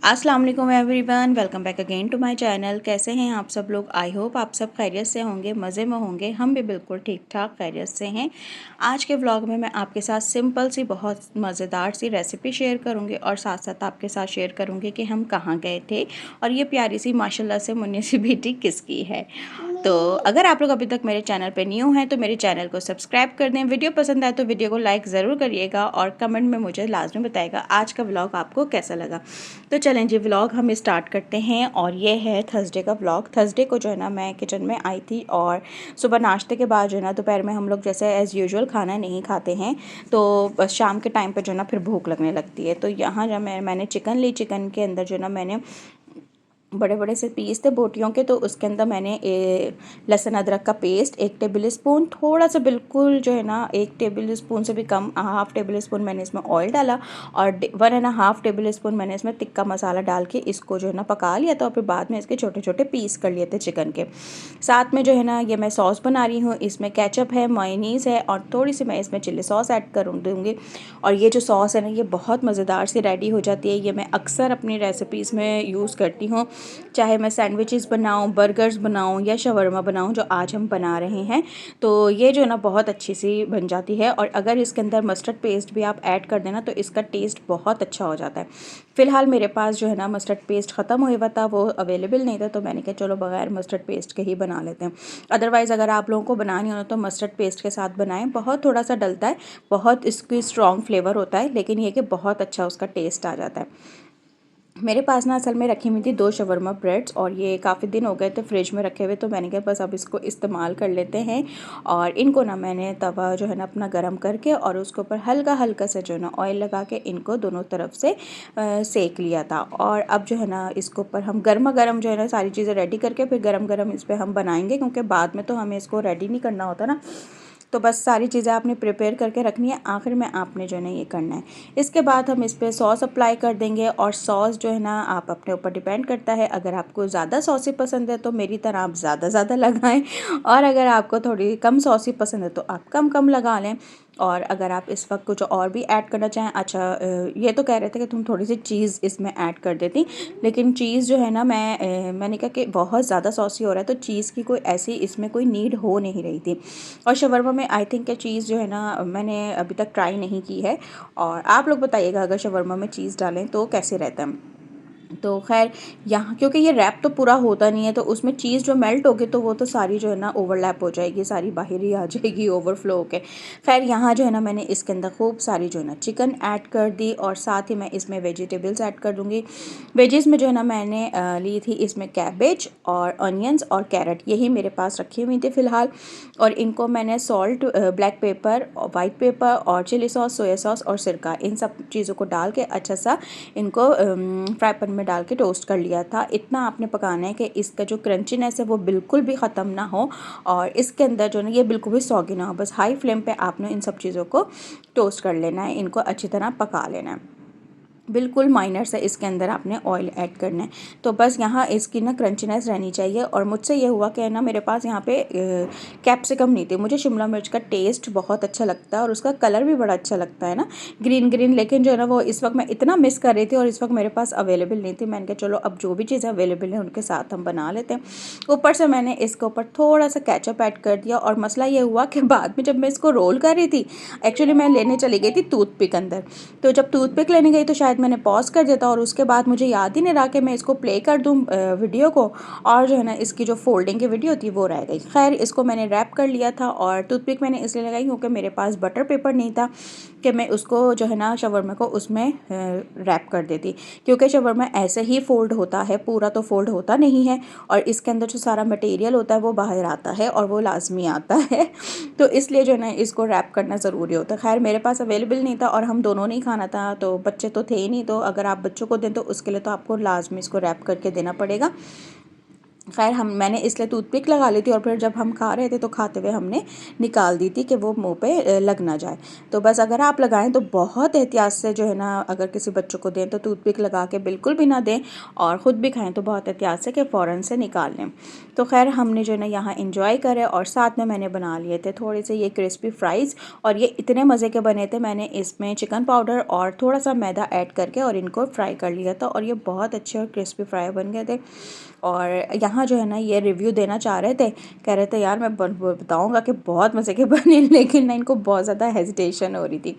अस्सलाम वालेकुम everyone, welcome back again to my channel. कैसे हैं आप सब लोग? आई होप आप सब खैरियत से होंगे, मज़े में होंगे। हम भी बिल्कुल ठीक ठाक खैरियत से हैं। आज के व्लॉग में मैं आपके साथ सिंपल सी बहुत मज़ेदार सी रेसिपी शेयर करूंगी और साथ साथ आपके साथ शेयर करूंगी कि हम कहाँ गए थे और ये प्यारी सी माशाल्लाह से मुन्नी सी बेटी किसकी है। तो अगर आप लोग अभी तक मेरे चैनल पे न्यू हैं तो मेरे चैनल को सब्सक्राइब कर दें। वीडियो पसंद आए तो वीडियो को लाइक ज़रूर करिएगा और कमेंट में मुझे लाजमी बताइएगा आज का व्लॉग आपको कैसा लगा। तो चलें जी, व्लॉग हम स्टार्ट करते हैं। और ये है थर्सडे का व्लॉग। थर्सडे को जो है ना मैं किचन में आई थी और सुबह नाश्ते के बाद जो है ना दोपहर में हम लोग जैसे एज़ यूजुअल खाना नहीं खाते हैं, तो बस शाम के टाइम पे जो है ना फिर भूख लगने लगती है। तो यहाँ जब मैंने चिकन ली, चिकन के अंदर जो है ना मैंने बड़े बड़े से पीस थे बोटियों के, तो उसके अंदर मैंने लहसुन अदरक का पेस्ट 1 टेबल स्पून, थोड़ा सा बिल्कुल जो है ना 1 टेबल स्पून से भी कम, ½ टेबल स्पून मैंने इसमें ऑयल डाला और 1.5 टेबल स्पून मैंने इसमें तिक्का मसाला डाल के इसको जो है ना पका लिया था और फिर बाद में इसके छोटे छोटे पीस कर लिए थे चिकन के। साथ में जो है ना ये मैं सॉस बना रही हूँ, इसमें केचप है, मेयोनीज़ है और थोड़ी सी मैं इसमें चिल्ली सॉस ऐड कर दूँगी। और ये जो सॉस है ना ये बहुत मज़ेदार से रेडी हो जाती है। ये मैं अक्सर अपनी रेसिपीज़ में यूज़ करती हूँ, चाहे मैं सैंडविचेस बनाऊँ, बर्गर्स बनाऊँ या शवरमा बनाऊँ जो आज हम बना रहे हैं। तो ये जो है ना बहुत अच्छी सी बन जाती है और अगर इसके अंदर मस्टर्ड पेस्ट भी आप ऐड कर देना तो इसका टेस्ट बहुत अच्छा हो जाता है। फ़िलहाल मेरे पास जो है ना मस्टर्ड पेस्ट ख़त्म हुआ था, वो अवेलेबल नहीं था, तो मैंने कहा चलो बगैर मस्टर्ड पेस्ट के ही बना लेते हैं। अदरवाइज़ अगर आप लोगों को बनानी हो तो मस्टर्ड पेस्ट के साथ बनाएं, बहुत थोड़ा सा डलता है, बहुत इसकी स्ट्रॉन्ग फ्लेवर होता है, लेकिन ये कि बहुत अच्छा उसका टेस्ट आ जाता है। मेरे पास ना असल में रखी हुई थी 2 शवरमा ब्रेड्स और ये काफ़ी दिन हो गए थे फ्रिज में रखे हुए, तो मैंने कहा बस अब इसको इस्तेमाल कर लेते हैं। और इनको ना मैंने तवा जो है ना अपना गरम करके और उसके ऊपर हल्का हल्का से जो है ना ऑयल लगा के इनको दोनों तरफ से सेक लिया था। और अब जो है ना इसके ऊपर हम गर्मा गर्म जो है ना सारी चीज़ें रेडी करके फिर गरम गरम इस पर हम बनाएंगे, क्योंकि बाद में तो हमें इसको रेडी नहीं करना होता ना। तो बस सारी चीज़ें आपने प्रिपेयर करके रखनी है, आखिर में आपने जो है ना ये करना है। इसके बाद हम इस पर सॉस अप्लाई कर देंगे और सॉस जो है ना आप अपने ऊपर डिपेंड करता है। अगर आपको ज़्यादा सॉसी पसंद है तो मेरी तरह आप ज़्यादा लगाएं और अगर आपको थोड़ी कम सॉसी पसंद है तो आप कम कम लगा लें। और अगर आप इस वक्त कुछ और भी ऐड करना चाहें, अच्छा ये तो कह रहे थे कि तुम थोड़ी सी चीज़ इसमें ऐड कर देती, लेकिन चीज़ जो है ना मैंने कहा कि बहुत ज़्यादा सॉसी हो रहा है तो चीज़ की कोई ऐसी इसमें कोई नीड हो नहीं रही थी। और शवरमा में आई थिंक कि चीज़ जो है ना मैंने अभी तक ट्राई नहीं की है, और आप लोग बताइएगा अगर शवरमा में चीज़ डालें तो कैसे रहता है। तो खैर यहाँ क्योंकि ये रैप तो पूरा होता नहीं है, तो उसमें चीज़ जो मेल्ट होगी तो वो तो सारी जो है ना ओवरलैप हो जाएगी, सारी बाहर ही आ जाएगी ओवरफ्लो होके। खैर यहाँ जो है ना मैंने इसके अंदर खूब सारी जो है ना चिकन ऐड कर दी और साथ ही मैं इसमें वेजिटेबल्स ऐड कर दूँगी। वेजिस में जो है ना मैंने ली थी इसमें कैबेज और अनियंस और कैरेट, यही मेरे पास रखी हुई थी फ़िलहाल। और इनको मैंने salt, black pepper, white paper और चिली सॉस, सोया सॉस और सिरका, इन सब चीज़ों को डाल के अच्छा सा इनको फ्राई पैन में डाल के टोस्ट कर लिया था। इतना आपने पकाना है कि इसका जो क्रंचीनेस है वो बिल्कुल भी ख़त्म ना हो और इसके अंदर जो है ना ये बिल्कुल भी सॉगी ना हो। बस हाई फ्लेम पे आपने इन सब चीज़ों को टोस्ट कर लेना है, इनको अच्छी तरह पका लेना है। बिल्कुल माइनर से इसके अंदर आपने ऑयल ऐड करना है। तो बस यहाँ इसकी ना क्रंचीनेस रहनी चाहिए। और मुझसे ये हुआ कि ना मेरे पास यहाँ पे कैप्सिकम नहीं थी। मुझे शिमला मिर्च का टेस्ट बहुत अच्छा लगता है और उसका कलर भी बड़ा अच्छा लगता है ना, ग्रीन ग्रीन, लेकिन जो है ना वो इस वक्त मैं इतना मिस कर रही थी और इस वक्त मेरे पास अवेलेबल नहीं थी। मैंने कहा चलो अब जो भी चीज़ें अवेलेबल हैं उनके साथ हम बना लेते हैं। ऊपर से मैंने इसके ऊपर थोड़ा सा केचप ऐड कर दिया और मसला ये हुआ कि बाद में जब मैं इसको रोल कर रही थी, एक्चुअली मैं लेने चली गई थी टूथपिक अंदर, तो जब टूथपिक लेने गई तो शायद मैंने पॉज कर देता और उसके बाद मुझे याद ही नहीं रहा कि मैं इसको प्ले कर दूँ वीडियो को, और जो है ना इसकी जो फोल्डिंग की वीडियो थी वो रह गई। खैर इसको मैंने रैप कर लिया था और टूथपिक मैंने इसलिए लगाई क्योंकि मेरे पास बटर पेपर नहीं था कि मैं उसको जो है ना शवरमा को उसमें रैप कर देती, क्योंकि शवरमा ऐसे ही फोल्ड होता है, पूरा तो फोल्ड होता नहीं है और इसके अंदर जो सारा मटेरियल होता है वो बाहर आता है और वो लाजमी आता है तो इसलिए जो है ना इसको रैप करना ज़रूरी होता है। खैर मेरे पास अवेलेबल नहीं था और हम दोनों नहीं खाना था, तो बच्चे तो थे ही नहीं, तो अगर आप बच्चों को दें तो उसके लिए तो आपको लाजमी इसको रैप करके देना पड़ेगा। खैर मैंने इसलिए टूथपिक लगा ली थी और फिर जब हम खा रहे थे तो खाते हुए हमने निकाल दी थी कि वो मुंह पे लग ना जाए। तो बस अगर आप लगाएं तो बहुत एहतियात से जो है ना, अगर किसी बच्चों को दें तो टूथपिक लगा के बिल्कुल भी ना दें, और ख़ुद भी खाएं तो बहुत एहतियात से कि फ़ौरन से निकाल लें। तो खैर हमने जो है ना यहाँ इंजॉय करे, और साथ में मैंने बना लिए थे थोड़े से ये क्रिस्पी फ्राइज़, और ये इतने मज़े के बने थे। मैंने इसमें चिकन पाउडर और थोड़ा सा मैदा ऐड करके और इनको फ्राई कर लिया था, और ये बहुत अच्छे और क्रिस्पी फ्राई बन गए थे। और यहाँ जो है ना ये रिव्यू देना चाह रहे थे, कह रहे थे यार मैं बताऊँगा कि बहुत मज़े के बने, लेकिन ना इनको बहुत ज़्यादा हेजिटेशन हो रही थी।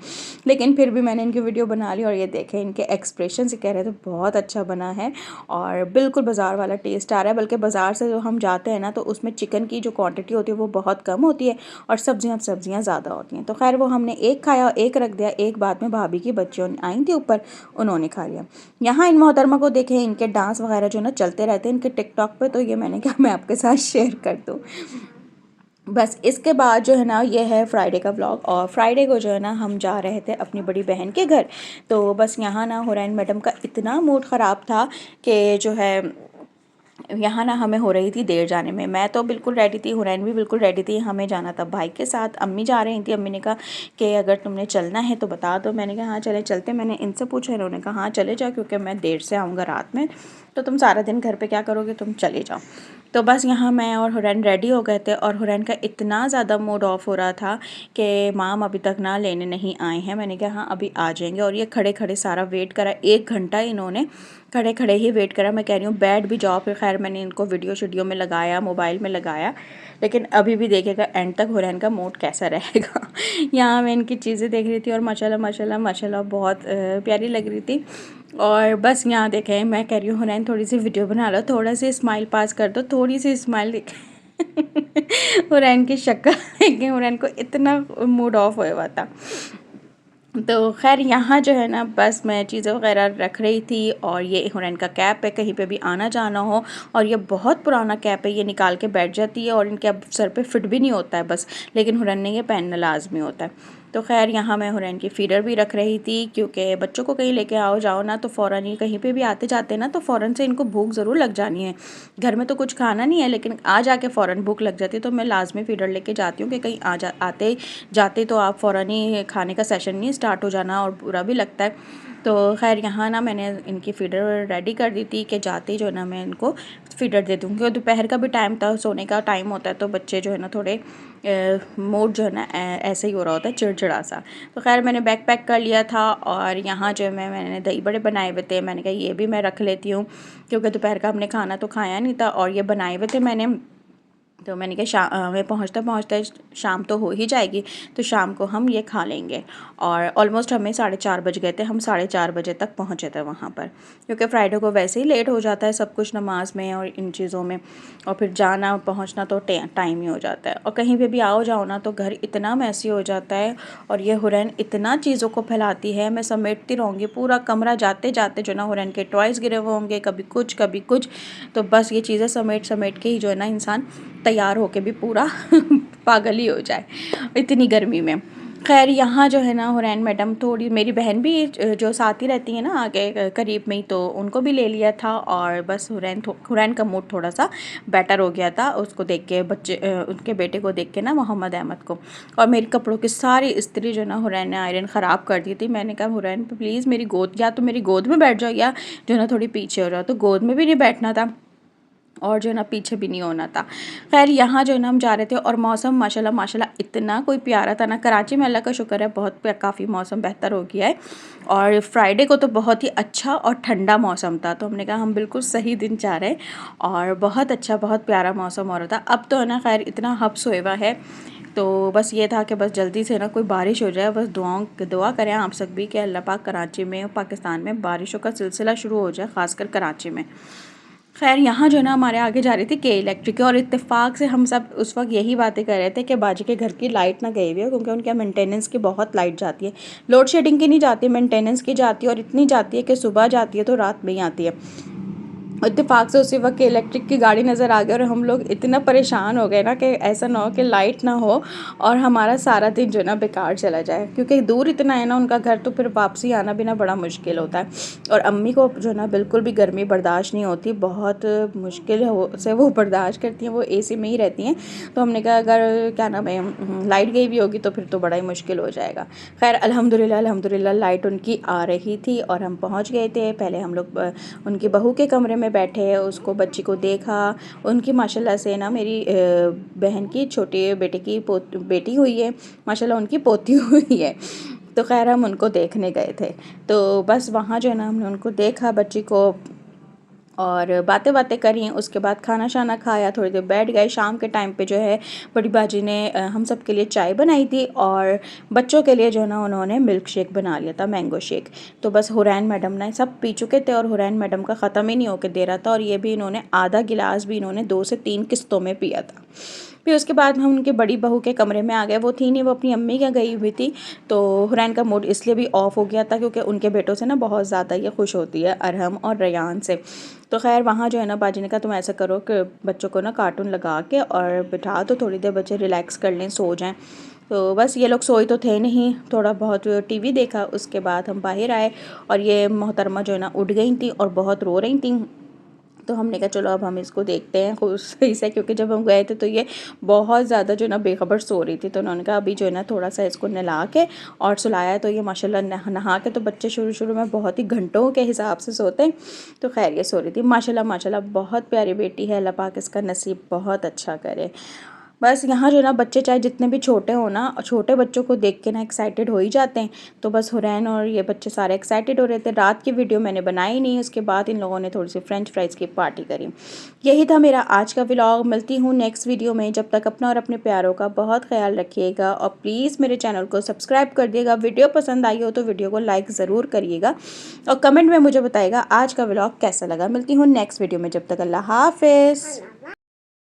लेकिन फिर भी मैंने इनकी वीडियो बना ली, और ये देखें इनके एक्सप्रेशन से कह रहे थे बहुत अच्छा बना है, और बिल्कुल बाज़ार वाला टेस्ट आ रहा है। बल्कि बाज़ार से जो हम जाते हैं ना तो उसमें चिकन की जो क्वांटिटी होती है वो बहुत कम होती है, और सब्जियाँ ज़्यादा होती हैं। तो खैर वो हमने एक खाया, एक रख दिया, एक बाद में भाभी की बच्चियों आई थी ऊपर, उन्होंने खा लिया। यहाँ इन मोहतरमा को देखें, इनके डांस वगैरह जो ना चलते रहते हैं इनके टिकटॉक पे, तो ये मैंने कहा मैं आपके साथ शेयर कर दूँ। बस इसके बाद जो है ना ये है फ्राइडे का व्लॉग, और फ्राइडे को जो है ना हम जा रहे थे अपनी बड़ी बहन के घर। तो बस यहाँ ना हुरैन मैडम का इतना मूड ख़राब था कि जो है यहाँ ना हमें हो रही थी देर जाने में। मैं तो बिल्कुल रेडी थी, हुरैन भी बिल्कुल रेडी थी, हमें जाना था भाई के साथ। अम्मी जा रही थी, अम्मी ने कहा कि अगर तुमने चलना है तो बता दो। मैंने कहा हाँ चले चलते। मैंने इनसे पूछा, इन्होंने कहा हाँ चले जाओ, क्योंकि मैं देर से आऊँगा रात में, तो तुम सारा दिन घर पे क्या करोगे, तुम चले जाओ। तो बस यहाँ मैं और हुरैन रेडी हो गए थे, और हुरैन का इतना ज़्यादा मूड ऑफ हो रहा था कि माम अभी तक ना लेने नहीं आए हैं। मैंने कहा हाँ अभी आ जाएंगे, और ये खड़े खड़े सारा वेट करा, 1 घंटा इन्होंने खड़े खड़े ही वेट करा। मैं कह रही हूँ बैठ भी जाओ। फिर खैर मैंने इनको वीडियो में लगाया, मोबाइल में लगाया, लेकिन अभी भी देखेगा एंड तक हुरैन का मूड कैसा रहेगा। यहाँ मैं इनकी चीज़ें देख रही थी, और माशाल्लाह माशाल्लाह माशाल्लाह बहुत प्यारी लग रही थी। और बस यहाँ देखें, मैं कह रही हूँ हुरैन थोड़ी सी वीडियो बना लो, थोड़ा सी स्माइल पास कर दो, थोड़ी सी स्माइल देखें। हुरैन की शक्ल देखें, हुरैन को इतना मूड ऑफ हुआ हुआ था। तो खैर यहाँ जो है ना बस मैं चीज़ें वगैरह रख रही थी, और ये हुरैन का कैप है, कहीं पे भी आना जाना हो, और ये बहुत पुराना कैप है, ये निकाल के बैठ जाती है, और इनके अब सर पे फिट भी नहीं होता है बस, लेकिन हुरैन ने ये पहनना लाजमी होता है। तो खैर यहाँ मैं हुरैन की फ़ीडर भी रख रही थी, क्योंकि बच्चों को कहीं लेके आओ जाओ ना तो फ़ौरन ही कहीं पे भी आते जाते ना तो फ़ौरन से इनको भूख ज़रूर लग जानी है। घर में तो कुछ खाना नहीं है, लेकिन आ जाके फ़ौरन भूख लग जाती है, तो मैं लाजमी फ़ीडर लेके जाती हूँ कि कहीं आते जाते तो आप फ़ौरन ही खाने का सेशन नहीं स्टार्ट हो जाना, और बुरा भी लगता है। तो खैर यहाँ ना मैंने इनकी फ़ीडर रेडी कर दी थी कि जाते ही जो है ना मैं इनको फ़ीडर दे दूँ, क्योंकि दोपहर का भी टाइम था, सोने का टाइम होता है, तो बच्चे जो है ना थोड़े मूड जो है ना ऐसे ही हो रहा होता है, चिड़चिड़ा सा। तो खैर मैंने बैग पैक कर लिया था, और यहाँ जो है मैंने दही बड़े बनाए हुए थे, मैंने कहा ये भी मैं रख लेती हूँ, क्योंकि दोपहर का हमने खाना तो खाया नहीं था, और ये बनाए हुए थे मैंने। तो मैंने कहा शाम में पहुँचते पहुँचते शाम तो हो ही जाएगी, तो शाम को हम ये खा लेंगे। और ऑलमोस्ट हमें 4:30 बज गए थे, हम 4:30 बजे तक पहुँचे थे वहाँ पर, क्योंकि फ्राइडे को वैसे ही लेट हो जाता है सब कुछ नमाज में और इन चीज़ों में, और फिर जाना पहुँचना तो टाइम ही हो जाता है। और कहीं पे भी आओ जाओ ना तो घर इतना मैसी हो जाता है, और ये हुरैन इतना चीज़ों को फैलाती है, मैं समेटती रहूँगी पूरा कमरा, जाते जाते जो ना हुरैन के टॉयज़ गिरे हुए होंगे, कभी कुछ कभी कुछ, तो बस ये चीज़ें समेट समेट के ही जो है ना इंसान तैयार होके भी पूरा पागल ही हो जाए इतनी गर्मी में। खैर यहाँ जो है ना हुरैन मैडम, थोड़ी मेरी बहन भी जो साथ ही रहती है ना आगे करीब में ही, तो उनको भी ले लिया था, और बस हुरैन का मूड थोड़ा सा बेटर हो गया था उसको देख के, उनके बेटे को देख के ना, मोहम्मद अहमद को। और मेरे कपड़ों की सारी इस्त्री जो ना हुरैन ने आयरन ख़राब कर दी थी। मैंने कहा हुरैन प्लीज़ मेरी गोद, या तो मेरी गोद में बैठ जाओ, या जो ना थोड़ी पीछे हो जाओ। तो गोद में भी नहीं बैठना था, और जो है ना पीछे भी नहीं होना था। खैर यहाँ जो है ना हम जा रहे थे, और मौसम माशाल्लाह माशाल्लाह इतना कोई प्यारा था ना। कराची में अल्लाह का शुक्र है बहुत काफ़ी मौसम बेहतर हो गया है, और फ्राइडे को तो बहुत ही अच्छा और ठंडा मौसम था, तो हमने कहा हम बिल्कुल सही दिन जा रहे हैं, और बहुत अच्छा बहुत प्यारा मौसम हो रहा था। अब तो है ना खैर इतना हब्स हुआ है, तो बस ये था कि बस जल्दी से ना कोई बारिश हो जाए। बस दुआ करें आप सब भी कि अल्लाह पाक कराची में और पाकिस्तान में बारिशों का सिलसिला शुरू हो जाए, ख़ासकर कराची में। खैर यहाँ जो है ना हमारे आगे जा रही थी के इलेक्ट्रिक, और इत्तेफाक से हम सब उस वक्त यही बातें कर रहे थे कि बाजी के घर की लाइट ना गई हुई है, क्योंकि उनके यहाँ मेंटेनेंस की बहुत लाइट जाती है। लोड शेडिंग की नहीं जाती, मेंटेनेंस की जाती है, और इतनी जाती है कि सुबह जाती है तो रात में ही आती है। इत्तेफाक से उसी वक्त इलेक्ट्रिक की गाड़ी नज़र आ गई और हम लोग इतना परेशान हो गए ना कि ऐसा ना हो कि लाइट ना हो और हमारा सारा दिन जो है ना बेकार चला जाए, क्योंकि दूर इतना है ना उनका घर, तो फिर वापसी आना भी ना बड़ा मुश्किल होता है। और अम्मी को जो है ना बिल्कुल भी गर्मी बर्दाश्त नहीं होती, बहुत मुश्किल से वो बर्दाश्त करती हैं, वो AC में ही रहती हैं। तो हमने कहा अगर क्या नाम है लाइट गई भी होगी तो फिर तो बड़ा ही मुश्किल हो जाएगा। खैर अल्हम्दुलिल्लाह लाइट उनकी आ रही थी और हम पहुँच गए थे। पहले हम लोग उनकी बहू के कमरे में बैठे, उसको बच्ची को देखा। उनकी माशाल्लाह से ना मेरी बहन की छोटे बेटे की बेटी हुई है, माशाल्लाह उनकी पोती हुई है। तो खैर हम उनको देखने गए थे। तो बस वहाँ जो है ना हमने उनको देखा बच्ची को और बातें बातें करी। उसके बाद खाना शाना खाया, थोड़ी देर बैठ गए। शाम के टाइम पे जो है बड़ी बाजी ने हम सब के लिए चाय बनाई थी और बच्चों के लिए जो है ना उन्होंने मिल्क शेक बना लिया था, मैंगो शेक। तो बस हुरैन मैडम ने सब पी चुके थे और हुरैन मैडम का ख़त्म ही नहीं होकर दे रहा था और ये भी इन्होंने आधा गिलास भी इन्होंने 2 से 3 किस्तों में पिया था। फिर उसके बाद हम उनके बड़ी बहू के कमरे में आ गए। वो थी नहीं, वो अपनी अम्मी के गई हुई थी। तो हुरैन का मूड इसलिए भी ऑफ हो गया था क्योंकि उनके बेटों से ना बहुत ज़्यादा ये खुश होती है, अरहम और रयान से। तो खैर वहाँ जो है ना बाजी ने कहा तुम ऐसा करो कि बच्चों को ना कार्टून लगा के और बिठा दो, थोड़ी देर बच्चे रिलैक्स कर लें, सो जाएं। तो बस ये लोग सोए तो थे नहीं, थोड़ा बहुत TV देखा। उसके बाद हम बाहर आए और ये मोहतरमा जो है ना उठ गई थी और बहुत रो रही थी। तो हमने कहा चलो अब हम इसको देखते हैं खुद सही से, क्योंकि जब हम गए थे तो ये बहुत ज़्यादा जो है ना बेखबर सो रही थी। तो उन्होंने कहा अभी जो है ना थोड़ा सा इसको नहला के और सुलाया। तो ये माशाल्लाह नहा के, तो बच्चे शुरू में बहुत ही घंटों के हिसाब से सोते हैं। तो खैर ये सो रही थी। माशाल्लाह बहुत प्यारी बेटी है, अल्लाह पाक इसका नसीब बहुत अच्छा करे। बस यहाँ जो है ना बच्चे चाहे जितने भी छोटे हों ना, छोटे बच्चों को देख के ना एक्साइटेड हो ही जाते हैं। तो बस हुरैन और ये बच्चे सारे एक्साइटेड हो रहे थे। रात की वीडियो मैंने बनाई नहीं, उसके बाद इन लोगों ने थोड़ी सी फ्रेंच फ्राइज़ की पार्टी करी। यही था मेरा आज का व्लॉग। मिलती हूँ नेक्स्ट वीडियो में। जब तक अपना और अपने प्यारों का बहुत ख्याल रखिएगा और प्लीज़ मेरे चैनल को सब्सक्राइब कर दिएगा। वीडियो पसंद आई हो तो वीडियो को लाइक ज़रूर करिएगा और कमेंट में मुझे बताइएगा आज का व्लॉग कैसा लगा। मिलती हूँ नेक्स्ट वीडियो में, जब तक अल्लाह हाफिज़।